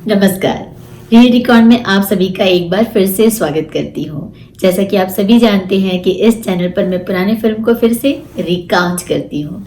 नमस्कार। री रिकॉर्ड में आप सभी का एक बार फिर से स्वागत करती हूँ। जैसा कि आप सभी जानते हैं कि इस चैनल पर मैं पुराने फिल्म को फिर से रिकाउंट करती हूँ।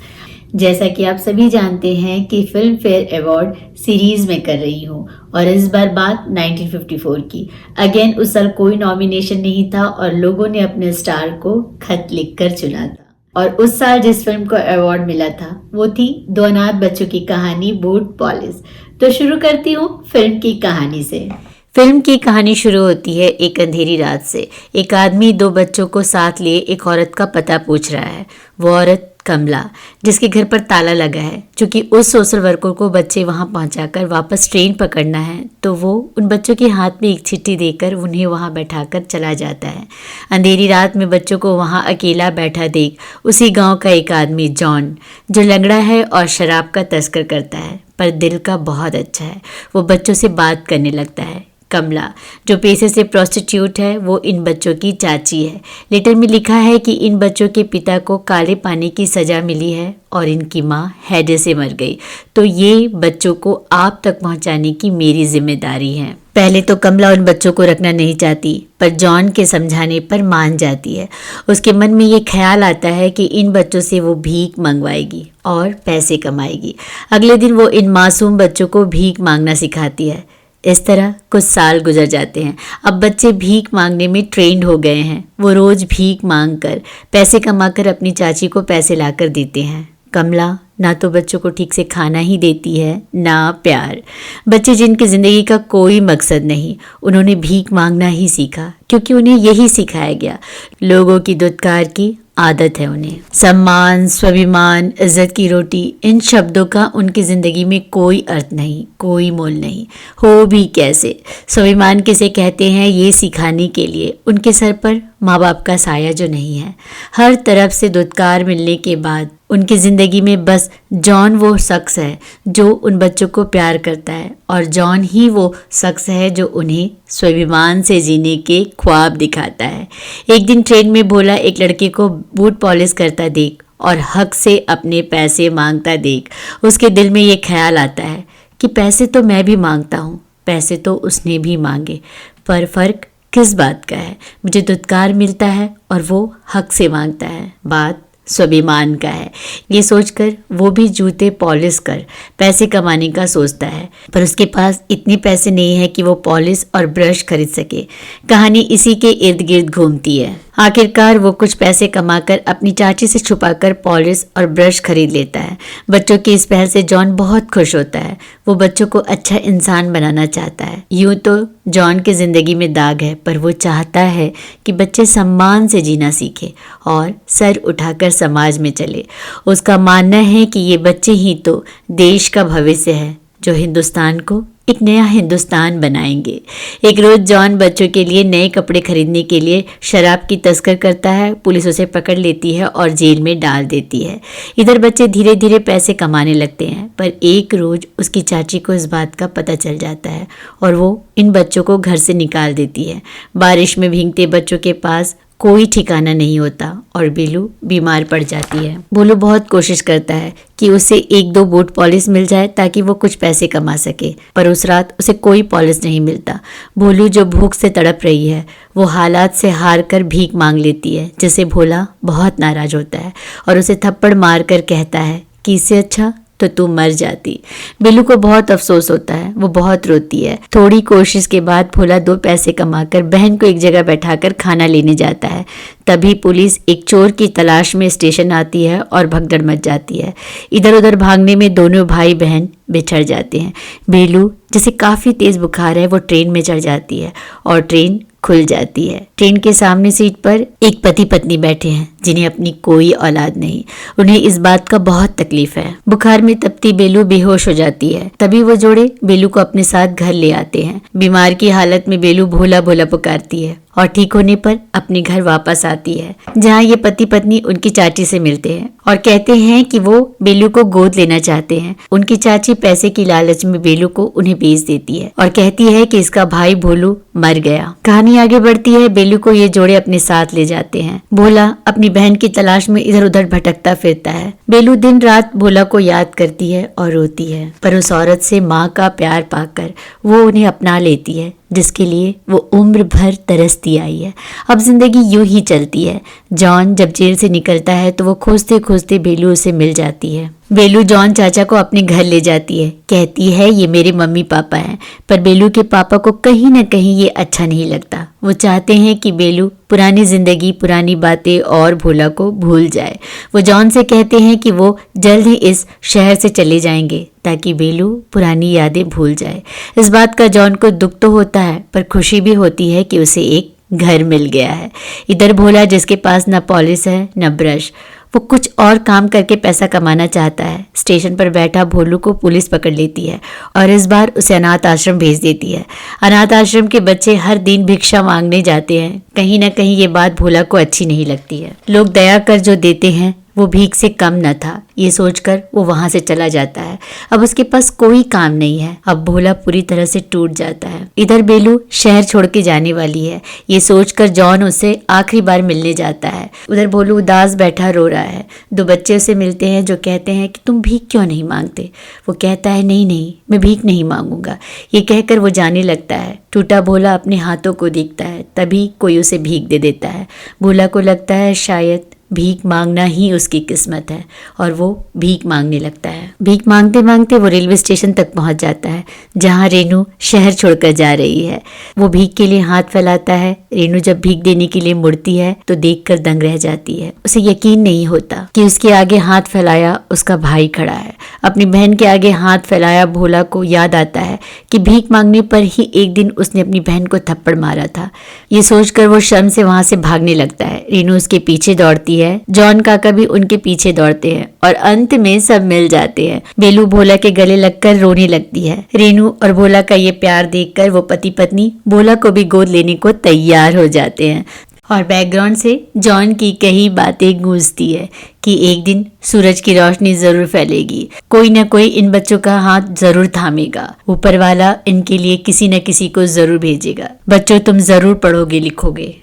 जैसा कि आप सभी जानते हैं कि फिल्म फेयर अवार्ड सीरीज में कर रही हूँ और इस बार बात 1954 की। अगेन उस साल कोई नॉमिनेशन नहीं था और लोगों ने अपने स्टार को खत लिखकर चुना था। और उस साल जिस फिल्म को अवार्ड मिला था वो थी दो अनाथ बच्चों की कहानी बूट पॉलिश। तो शुरू करती हूँ फिल्म की कहानी से। फिल्म की कहानी शुरू होती है एक अंधेरी रात से। एक आदमी दो बच्चों को साथ लिए एक औरत का पता पूछ रहा है। वो औरत कमला, जिसके घर पर ताला लगा है। क्योंकि उस सोशल वर्कर को बच्चे वहां पहुंचाकर वापस ट्रेन पकड़ना है तो वो उन बच्चों के हाथ में एक चिट्ठी देकर उन्हें वहां बैठाकर चला जाता है। अंधेरी रात में बच्चों को वहां अकेला बैठा देख उसी गांव का एक आदमी जॉन, जो लंगड़ा है और शराब का तस्कर करता है पर दिल का बहुत अच्छा है, वो बच्चों से बात करने लगता है। कमला, जो पेशे से प्रोस्टिट्यूट है, वो इन बच्चों की चाची है। लेटर में लिखा है कि इन बच्चों के पिता को काले पानी की सजा मिली है और इनकी माँ हैडे से मर गई, तो ये बच्चों को आप तक पहुंचाने की मेरी जिम्मेदारी है। पहले तो कमला उन बच्चों को रखना नहीं चाहती, पर जॉन के समझाने पर मान जाती है। उसके मन में ये ख्याल आता है कि इन बच्चों से वो भीख मंगवाएगी और पैसे कमाएगी। अगले दिन वो इन मासूम बच्चों को भीख मांगना सिखाती है। इस तरह कुछ साल गुजर जाते हैं। अब बच्चे भीख मांगने में ट्रेंड हो गए हैं। वो रोज भीख मांगकर पैसे कमाकर अपनी चाची को पैसे लाकर देते हैं। कमला ना तो बच्चों को ठीक से खाना ही देती है, ना प्यार। बच्चे जिनकी जिंदगी का कोई मकसद नहीं, उन्होंने भीख मांगना ही सीखा क्योंकि उन्हें यही सिखाया गया। लोगों की दुत्कार की आदत है उन्हें। सम्मान, स्वाभिमान, इज्जत की रोटी, इन शब्दों का उनकी जिंदगी में कोई अर्थ नहीं, कोई मोल नहीं। हो भी कैसे? स्वाभिमान किसे कहते हैं ये सिखाने के लिए उनके सर पर माँ बाप का साया जो नहीं है। हर तरफ से दुत्कार मिलने के बाद उनकी जिंदगी में बस जॉन वो शख्स है जो उन बच्चों को प्यार करता है और जॉन ही वो शख्स है जो उन्हें स्वाभिमान से जीने के ख्वाब दिखाता है। एक दिन ट्रेन में भोला एक लड़के को बूट पॉलिश करता देख और हक से अपने पैसे मांगता देख उसके दिल में ये ख्याल आता है कि पैसे तो मैं भी मांगता हूँ, पैसे तो उसने भी मांगे, पर फर्क किस बात का है? मुझे दुत्कार मिलता है और वो हक से मांगता है। बात स्वाभिमान का है। ये सोचकर वो भी जूते पॉलिश कर पैसे कमाने का सोचता है, पर उसके पास इतने पैसे नहीं है कि वो पॉलिश और ब्रश खरीद सके। कहानी इसी के इर्द गिर्द घूमती है। आखिरकार वो कुछ पैसे कमाकर अपनी चाची से छुपाकर पॉलिश और ब्रश खरीद लेता है। बच्चों की इस पहल से जॉन बहुत खुश होता है। वो बच्चों को अच्छा इंसान बनाना चाहता है। यूं तो जॉन की जिंदगी में दाग है, पर वो चाहता है कि बच्चे सम्मान से जीना सीखे और सर उठाकर समाज में चले। उसका मानना है कि ये बच्चे ही तो देश का भविष्य है, जो हिंदुस्तान को एक नया हिंदुस्तान बनाएंगे। एक रोज जॉन बच्चों के लिए नए कपड़े खरीदने के लिए शराब की तस्कर करता है। पुलिस उसे पकड़ लेती है और जेल में डाल देती है। इधर बच्चे धीरे धीरे पैसे कमाने लगते हैं, पर एक रोज उसकी चाची को इस बात का पता चल जाता है और वो इन बच्चों को घर से निकाल देती है। बारिश में भीगते बच्चों के पास कोई ठिकाना नहीं होता और बिलू बीमार पड़ जाती है। भोलू बहुत कोशिश करता है कि उसे एक दो बूट पॉलिश मिल जाए ताकि वो कुछ पैसे कमा सके, पर उस रात उसे कोई पॉलिश नहीं मिलता। भोलू जो भूख से तड़प रही है वो हालात से हार कर भीख मांग लेती है, जिससे भोला बहुत नाराज होता है और उसे थप्पड़ मार कर कहता है कि इससे अच्छा तो तू मर जाती। बिल्लू को बहुत अफसोस होता है, वो बहुत रोती है। थोड़ी कोशिश के बाद भोला दो पैसे कमाकर बहन को एक जगह बैठाकर खाना लेने जाता है। तभी पुलिस एक चोर की तलाश में स्टेशन आती है और भगदड़ मच जाती है। इधर उधर भागने में दोनों भाई बहन बिछड़ जाते हैं। बिल्लू, जिसे काफी तेज बुखार है, वो ट्रेन में चढ़ जाती है और ट्रेन खुल जाती है। ट्रेन के सामने सीट पर एक पति पत्नी बैठे हैं जिन्हें अपनी कोई औलाद नहीं। उन्हें इस बात का बहुत तकलीफ है। बुखार में तपती बेलू बेहोश हो जाती है। तभी वो जोड़े बेलू को अपने साथ घर ले आते हैं। बीमार की हालत में बेलू भोला भोला पुकारती है और ठीक होने पर अपने घर वापस आती है, जहाँ ये पति पत्नी उनकी चाची से मिलते हैं और कहते हैं कि वो बेलू को गोद लेना चाहते हैं। उनकी चाची पैसे की लालच में बेलू को उन्हें बेच देती है और कहती है कि इसका भाई भोलू मर गया। कहानी आगे बढ़ती है। बेलू को ये जोड़े अपने साथ ले जाते हैं। भोला अपनी बहन की तलाश में इधर उधर भटकता फिरता है। बेलू दिन रात भोला को याद करती है और रोती है, पर उस औरत से माँ का प्यार पाकर वो उन्हें अपना लेती है, जिसके लिए वो उम्र भर तरसती आई है। अब जिंदगी यूं ही चलती है। जॉन जब जेल से निकलता है तो वो खोजते खोजते बेलू उसे मिल जाती है। बेलू जॉन चाचा को अपने घर ले जाती है, कहती है ये मेरे मम्मी पापा हैं। पर बेलू के पापा को कहीं ना कहीं ये अच्छा नहीं लगता। वो चाहते हैं कि बेलू पुरानी जिंदगी, पुरानी बातें और भोला को भूल जाए। वो जॉन से कहते हैं कि वो जल्द ही इस शहर से चले जाएंगे ताकि बेलू पुरानी यादें भूल जाए। इस बात का जॉन को दुख तो होता है, पर खुशी भी होती है कि उसे एक घर मिल गया है। इधर भोला, जिसके पास न पॉलिश है न ब्रश, वो कुछ और काम करके पैसा कमाना चाहता है। स्टेशन पर बैठा भोलू को पुलिस पकड़ लेती है और इस बार उसे अनाथ आश्रम भेज देती है। अनाथ आश्रम के बच्चे हर दिन भिक्षा मांगने जाते हैं। कहीं ना कहीं ये बात भोला को अच्छी नहीं लगती है। लोग दया कर जो देते हैं वो भीख से कम न था, ये सोचकर वो वहां से चला जाता है। अब उसके पास कोई काम नहीं है। अब भोला पूरी तरह से टूट जाता है। इधर बेलू शहर छोड़ के जाने वाली है, ये सोचकर जॉन उससे आखिरी बार मिलने जाता है। उधर भोलू उदास बैठा रो रहा है। दो बच्चे उसे मिलते हैं जो कहते हैं कि तुम भीख क्यों नहीं मांगते। वो कहता है नहीं नहीं, मैं भीख नहीं मांगूंगा। ये कहकर वो जाने लगता है। टूटा भोला अपने हाथों को देखता है, तभी कोई उसे भीख दे देता है। भोला को लगता है शायद भीख मांगना ही उसकी किस्मत है और वो भीख मांगने लगता है। भीख मांगते मांगते वो रेलवे स्टेशन तक पहुंच जाता है, जहां रेनू शहर छोड़कर जा रही है। वो भीख के लिए हाथ फैलाता है। रेनू जब भीख देने के लिए मुड़ती है तो देखकर दंग रह जाती है। उसे यकीन नहीं होता कि उसके आगे हाथ फैलाया उसका भाई खड़ा है। अपनी बहन के आगे हाथ फैलाया भोला को याद आता है कि भीख मांगने पर ही एक दिन उसने अपनी बहन को थप्पड़ मारा था। ये सोचकर वो शर्म से वहां से भागने लगता है। रेनू उसके पीछे दौड़ती है। जॉन काका भी उनके पीछे दौड़ते हैं और अंत में सब मिल जाते हैं। बेलू भोला के गले लगकर रोने लगती है। रेनू और भोला का ये प्यार देखकर वो पति पत्नी भोला को भी गोद लेने को तैयार हो जाते हैं। और बैकग्राउंड से जॉन की कई बातें गूंजती है कि एक दिन सूरज की रोशनी जरूर फैलेगी, कोई ना कोई इन बच्चों का हाथ जरूर थामेगा, ऊपर वाला इनके लिए किसी न किसी को जरूर भेजेगा। बच्चों, तुम जरूर पढ़ोगे लिखोगे।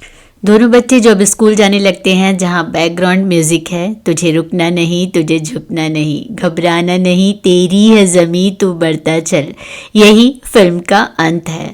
दोनों बच्चे जो अब स्कूल जाने लगते हैं, जहाँ बैकग्राउंड म्यूजिक है, तुझे रुकना नहीं, तुझे झुकना नहीं, घबराना नहीं, तेरी है जमी तू बढ़ता चल, यही फिल्म का अंत है।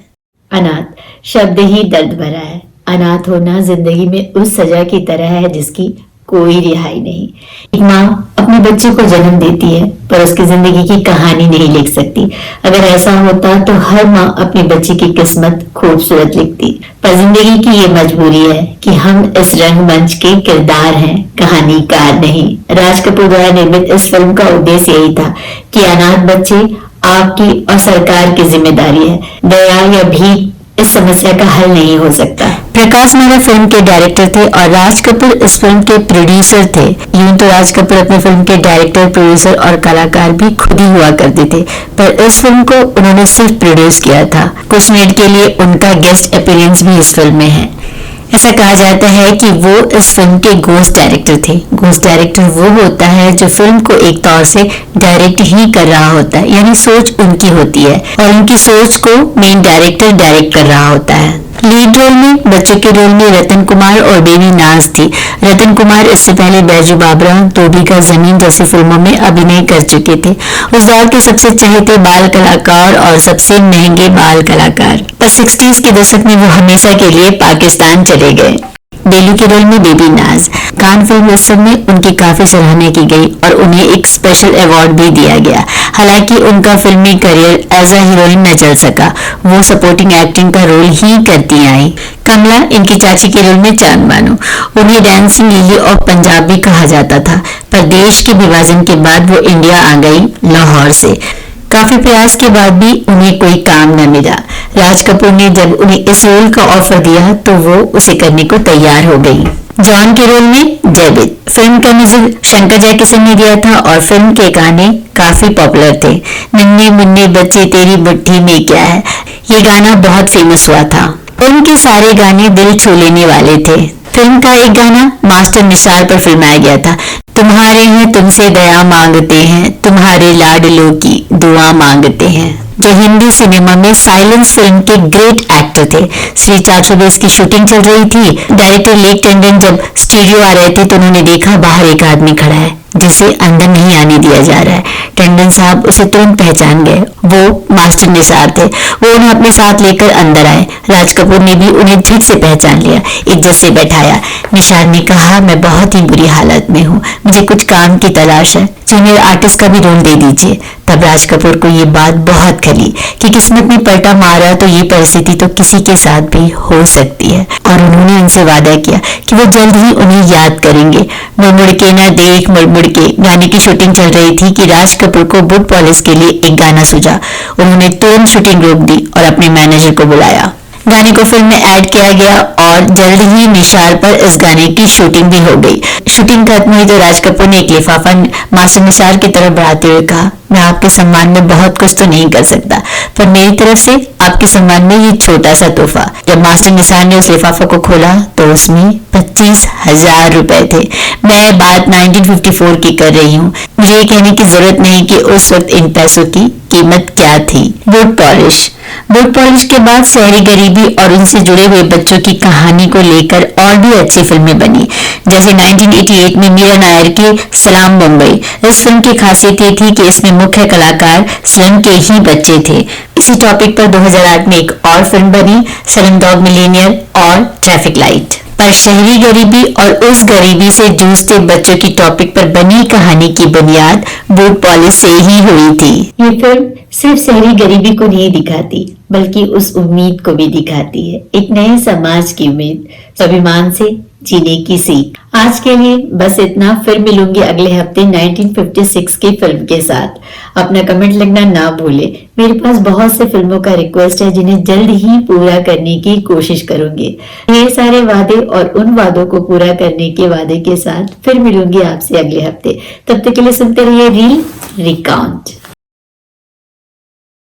अनाथ शब्द ही दर्द भरा है। अनाथ होना जिंदगी में उस सजा की तरह है जिसकी कोई रिहाई नहीं। एक माँ अपने बच्चे को जन्म देती है पर उसकी जिंदगी की कहानी नहीं लिख सकती। अगर ऐसा होता तो हर माँ अपने बच्चे की किस्मत खूबसूरत लिखती, पर जिंदगी की ये मजबूरी है कि हम इस रंगमंच के किरदार हैं, कहानीकार नहीं। राज कपूर द्वारा निर्मित इस फिल्म का उद्देश्य यही था कि अनाथ बच्चे आपकी और सरकार की जिम्मेदारी है। दया या भीख इस समस्या का हल नहीं हो सकता। प्रकाश मेहरा फिल्म के डायरेक्टर थे और राज कपूर इस फिल्म के प्रोड्यूसर थे। यूं तो राज कपूर अपने फिल्म के डायरेक्टर, प्रोड्यूसर और कलाकार भी खुद ही हुआ करते थे, पर इस फिल्म को उन्होंने सिर्फ प्रोड्यूस किया था। कुछ मिनट के लिए उनका गेस्ट अपीयरेंस भी इस फिल्म में है। ऐसा कहा जाता है कि वो इस फिल्म के घोस्ट डायरेक्टर थे। घोस्ट डायरेक्टर वो होता है जो फिल्म को एक तौर से डायरेक्ट ही कर रहा होता है, यानी सोच उनकी होती है और उनकी सोच को मेन डायरेक्टर डायरेक्ट कर रहा होता है। लीड रोल में, बच्चों के रोल में रतन कुमार और बेबी नाज थी। रतन कुमार इससे पहले बैजू बाबरा, धोबी का जमीन जैसी फिल्मों में अभिनय कर चुके थे। उस दौर के सबसे चहेते बाल कलाकार और सबसे महंगे बाल कलाकार। पर 60s के दशक में वो हमेशा के लिए पाकिस्तान चले गए। बेलू के रोल में बेबी नाज। कान फिल्म उत्सव में उनकी काफी सराहना की गई और उन्हें एक स्पेशल अवार्ड भी दिया गया। हालांकि उनका फिल्मी करियर एज अ हीरोइन न चल सका, वो सपोर्टिंग एक्टिंग का रोल ही करती आई। कमला इनकी चाची के रोल में चांद बानो। उन्हें डांसिंग लिली ऑफ पंजाब भी कहा जाता था, पर देश के विभाजन के बाद वो इंडिया आ गई लाहौर से। काफी प्रयास के बाद भी उन्हें कोई काम न मिला। राज कपूर ने जब उन्हें इस रोल का ऑफर दिया तो वो उसे करने को तैयार हो गई। जॉन के रोल में जयवीर। फिल्म का म्यूजिक शंकर जयकिशन ने दिया था और फिल्म के गाने काफी पॉपुलर थे। नन्हे मुन्ने बच्चे तेरी बुट्ठी में क्या है, ये गाना बहुत फेमस हुआ था। फिल्म के सारे गाने दिल छू लेने वाले थे। फिल्म का एक गाना मास्टर निसार पर फिल्माया गया था। तुम्हारे हैं तुमसे दया मांगते हैं, तुम्हारे लाडलों की दुआ मांगते हैं। जो हिंदी सिनेमा में साइलेंस फिल्म के ग्रेट एक्टर थे। श्री 420 की शूटिंग चल रही थी। डायरेक्टर लेक टंडन जब स्टूडियो आ रहे थे तो उन्होंने देखा बाहर एक आदमी खड़ा है जिसे अंदर नहीं आने दिया जा रहा है। टंडन साहब उसे तुरंत पहचान गए, वो मास्टर निसार थे। वो उन्हें अपने साथ लेकर अंदर आए। राज कपूर ने भी उन्हें झट से पहचान लिया, इज्जत से बैठाया। निसार ने कहा, मैं बहुत ही बुरी हालत में हूँ, मुझे कुछ काम की तलाश है, जूनियर आर्टिस्ट का भी रोल दे दीजिए। तब राज कपूर को ये बात बहुत खली कि किस्मत ने पलटा मारा तो ये परिस्थिति तो किसी के साथ भी हो सकती है, और उन्होंने उनसे वादा किया कि वो जल्द ही उन्हें याद करेंगे। मुड़ के ना देख मुड़ के गाने की शूटिंग चल रही थी कि राज कपूर को बूट पॉलिश के लिए एक गाना सूझा। उन्होंने तुरंत शूटिंग रोक दी और अपने मैनेजर को बुलाया। गाने को फिल्म में ऐड किया गया और जल्द ही निशार पर इस गाने की शूटिंग भी हो गई। शूटिंग खत्म हुई तो राज कपूर ने एक लिफाफा मास्टर निसार की तरफ बढ़ाते हुए कहा, मैं आपके सम्मान में बहुत कुछ तो नहीं कर सकता, पर मेरी तरफ से आपके सम्मान में ये छोटा सा तोहफा। जब मास्टर निसार ने उस लिफाफा को खोला तो उसमें 25,000 रुपए थे। मैं बात 1954 की कर रही हूँ। मुझे ये कहने की जरूरत नहीं कि उस वक्त इन पैसों की कीमत क्या थी। Boot polish. बूट पॉलिश के बाद शहरी गरीबी और उनसे जुड़े हुए बच्चों की कहानी को लेकर और भी अच्छी फिल्में बनी, जैसे 1988 में मीरा नायर की सलाम मुंबई। इस फिल्म की खासियत ये थी कि इसमें मुख्य कलाकार स्लम के ही बच्चे थे। इसी टॉपिक पर 2008 में एक और फिल्म बनी, स्लमडॉग मिलियनेयर और ट्रैफिक लाइट। पर शहरी गरीबी और उस गरीबी से जूझते बच्चों की टॉपिक पर बनी कहानी की बुनियाद बूट पॉलिश से ही हुई थी। ये फिल्म सिर्फ शहरी गरीबी को नहीं दिखाती, बल्कि उस उम्मीद को भी दिखाती है, एक नए समाज की उम्मीद, स्वाभिमान से जीने की सीख। आज के लिए बस इतना, फिर मिलूंगी अगले हफ्ते 1956 की फिल्म के साथ। अपना कमेंट लिखना ना भूले। मेरे पास बहुत से फिल्मों का रिक्वेस्ट है जिन्हें जल्द ही पूरा करने की कोशिश करूंगी। ये सारे वादे और उन वादों को पूरा करने के वादे के साथ फिर मिलूंगी आपसे अगले हफ्ते। तब तक के लिए सुनते रहिए रील रिकाउंट।